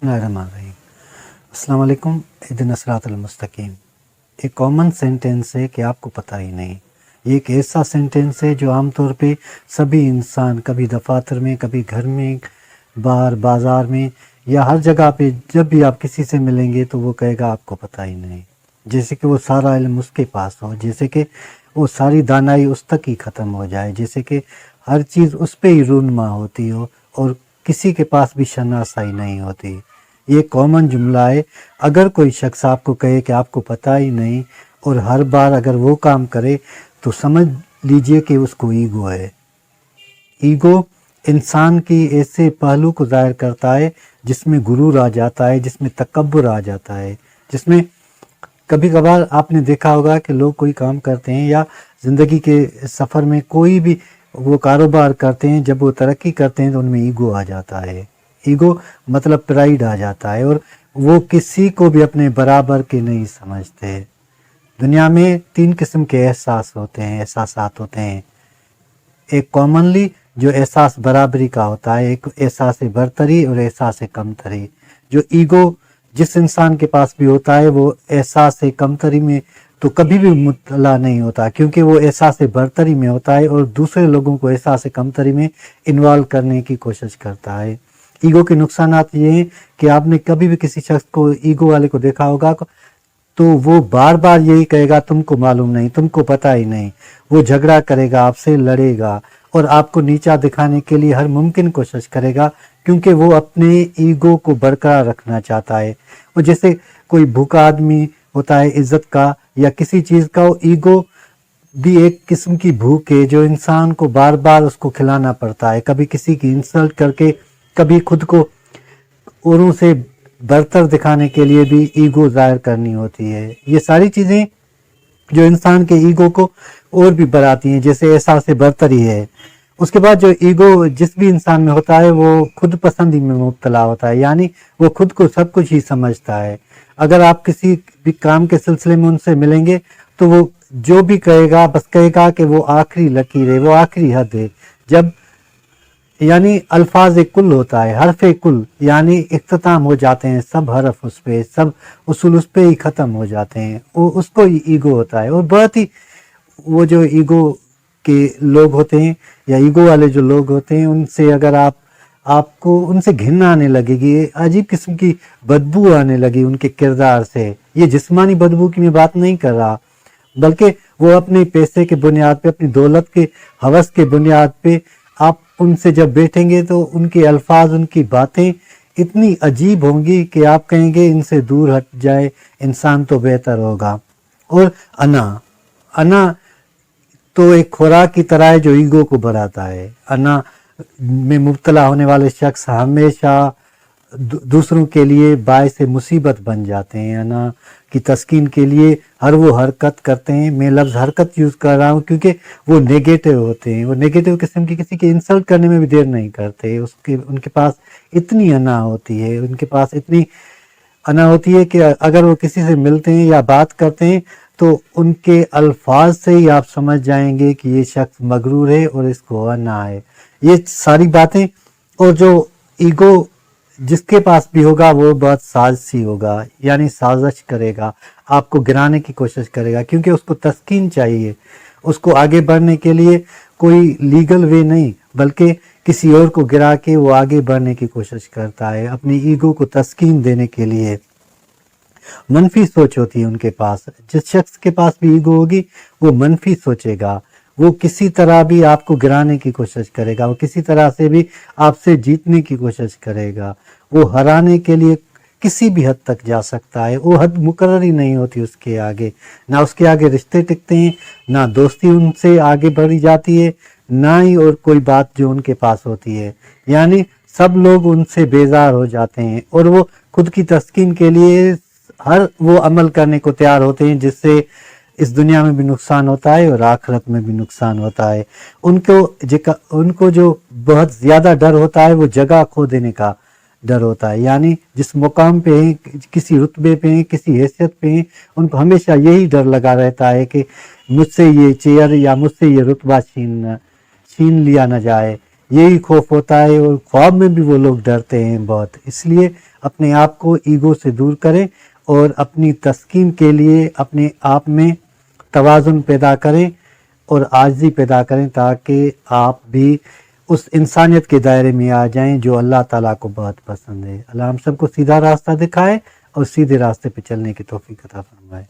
बिस्मिल्लाहिर्रहमानिर्रहीम। अस्सलाम वालेकुम। इहदिना सिरातल मुस्तकीम एक कॉमन सेंटेंस है कि आपको पता ही नहीं। ये एक ऐसा सेंटेंस है जो आम तौर पे सभी इंसान कभी दफातर में, कभी घर में, बाहर बाज़ार में या हर जगह पे जब भी आप किसी से मिलेंगे तो वो कहेगा आपको पता ही नहीं। जैसे कि वो सारा इल्म उसके पास हो, जैसे कि वो सारी दानाई उस तक ही ख़त्म हो जाए, जैसे कि हर चीज़ उस पे ही रूनमा होती हो और किसी के पास भी शनासाई नहीं होती। ये कॉमन जुमला है। अगर कोई शख्स आपको कहे कि आपको पता ही नहीं और हर बार अगर वो काम करे तो समझ लीजिए कि उसको ईगो है। ईगो इंसान की ऐसे पहलू को ज़ाहिर करता है जिसमें गुरूर आ जाता है, जिसमें तकब्बुर आ जाता है, जिसमें कभी कभार आपने देखा होगा कि लोग कोई काम करते हैं या ज़िंदगी के सफ़र में कोई भी वो कारोबार करते हैं, जब वो तरक्की करते हैं तो उनमें ईगो आ जाता है। ईगो मतलब प्राइड आ जाता है और वो किसी को भी अपने बराबर के नहीं समझते। दुनिया में 3 किस्म के एहसास होते हैं, एहसासात होते हैं। एक कॉमनली जो एहसास बराबरी का होता है, एक एहसास बरतरी और एहसास कमतरी। जो ईगो जिस इंसान के पास भी होता है वो एहसास कमतरी में तो कभी भी मुब्तला नहीं होता, क्योंकि वो एहसास बरतरी में होता है और दूसरे लोगों को एहसास कमतरी में इन्वॉल्व करने की कोशिश करता है। ईगो के नुकसानात ये हैं कि आपने कभी भी किसी शख्स को ईगो वाले को देखा होगा तो वो बार बार यही कहेगा तुमको मालूम नहीं, तुमको पता ही नहीं। वो झगड़ा करेगा, आपसे लड़ेगा और आपको नीचा दिखाने के लिए हर मुमकिन कोशिश करेगा, क्योंकि वो अपने ईगो को बरकरार रखना चाहता है। वो जैसे कोई भूखा आदमी होता है इज्जत का या किसी चीज़ का, वो ईगो भी एक किस्म की भूख है जो इंसान को बार बार उसको खिलाना पड़ता है, कभी किसी की इंसल्ट करके, कभी खुद को औरों से बरतर दिखाने के लिए भी ईगो जाहिर करनी होती है। ये सारी चीज़ें जो इंसान के ईगो को और भी बढ़ाती हैं, जैसे एहसास बरतरी है। उसके बाद जो ईगो जिस भी इंसान में होता है वो खुद पसंदी में मुब्तला होता है, यानी वो खुद को सब कुछ ही समझता है। अगर आप किसी भी काम के सिलसिले में उनसे मिलेंगे तो वो जो भी कहेगा बस कहेगा कि वो आखिरी लकीर है, वो आखिरी हद है। जब यानी अल्फाज कुल होता है, हरफ कुल यानी इख्तिताम हो जाते हैं सब हरफ, उस पे सब उसूल उस पे ही ख़त्म हो जाते हैं, वो उसको ही ईगो होता है। और बहुत ही वो जो ईगो के लोग होते हैं या ईगो वाले जो लोग होते हैं, उनसे अगर आपको उनसे घिन आने लगेगी, अजीब किस्म की बदबू आने लगी उनके किरदार से। ये जिस्मानी बदबू की मैं बात नहीं कर रहा, बल्कि वो अपने पैसे के बुनियाद पे, अपनी दौलत के हवस के बुनियाद पे आप उनसे जब बैठेंगे तो उनके अल्फाज, उनकी बातें इतनी अजीब होंगी कि आप कहेंगे इनसे दूर हट जाए इंसान तो बेहतर होगा। और अना तो एक खुराक की तरह है जो ईगो को बढ़ाता है। अना में मुब्तला होने वाले शख्स हमेशा दूसरों के लिए बायस मुसीबत बन जाते हैं। अना की तस्कीन के लिए हर वो हरकत करते हैं, मैं लफ्ज़ हरकत यूज़ कर रहा हूँ क्योंकि वो नेगेटिव होते हैं। वो नेगेटिव किस्म की किसी की इंसल्ट करने में भी देर नहीं करते। उनके पास इतनी अना होती है, उनके पास इतनी अना होती है कि अगर वो किसी से मिलते हैं या बात करते हैं तो उनके अल्फाज से ही आप समझ जाएंगे कि ये शख्स मगरूर है और इसको अना है। ये सारी बातें, और जो ईगो जिसके पास भी होगा वो बहुत साजिशी होगा, यानी साजिश करेगा, आपको गिराने की कोशिश करेगा, क्योंकि उसको तस्कीन चाहिए। उसको आगे बढ़ने के लिए कोई लीगल वे नहीं बल्कि किसी और को गिरा के वो आगे बढ़ने की कोशिश करता है, अपनी ईगो को तस्कीन देने के लिए। मनफी सोच होती है उनके पास। जिस शख्स के पास भी ईगो होगी वो मनफी सोचेगा, वो किसी तरह भी आपको गिराने की कोशिश करेगा, वो किसी तरह से भी आपसे जीतने की कोशिश करेगा। वो हराने के लिए किसी भी हद तक जा सकता है, वो हद मुकर्रर ही नहीं होती उसके आगे। ना उसके आगे रिश्ते टिकते हैं, ना दोस्ती उनसे आगे बढ़ी जाती है, ना ही और कोई बात जो उनके पास होती है। यानी सब लोग उनसे बेजार हो जाते हैं और वो खुद की तस्कीन के लिए हर वो अमल करने को तैयार होते हैं जिससे इस दुनिया में भी नुकसान होता है और आखिरत में भी नुकसान होता है। उनको जो बहुत ज़्यादा डर होता है वो जगह खो देने का डर होता है। यानी जिस मुकाम पे हैं, किसी रुतबे पे हैं, किसी हैसियत पे हैं, उनको हमेशा यही डर लगा रहता है कि मुझसे ये चेयर या मुझसे ये रुतबा छीन लिया न जाए, یہی خوف ہوتا ہے، اور خواب میں بھی وہ لوگ ڈرتے ہیں بہت. اس لیے اپنے آپ کو ایگو سے دور کریں اور اپنی تسکین کے لیے اپنے آپ میں توازن پیدا کریں اور عاجزی پیدا کریں، تاکہ آپ بھی اس انسانیت کے دائرے میں آ جائیں جو اللہ تعالیٰ کو بہت پسند ہے. اللہ ہم سب کو سیدھا راستہ دکھائے اور سیدھے راستے پہ چلنے کی توفیق عطا فرمائے.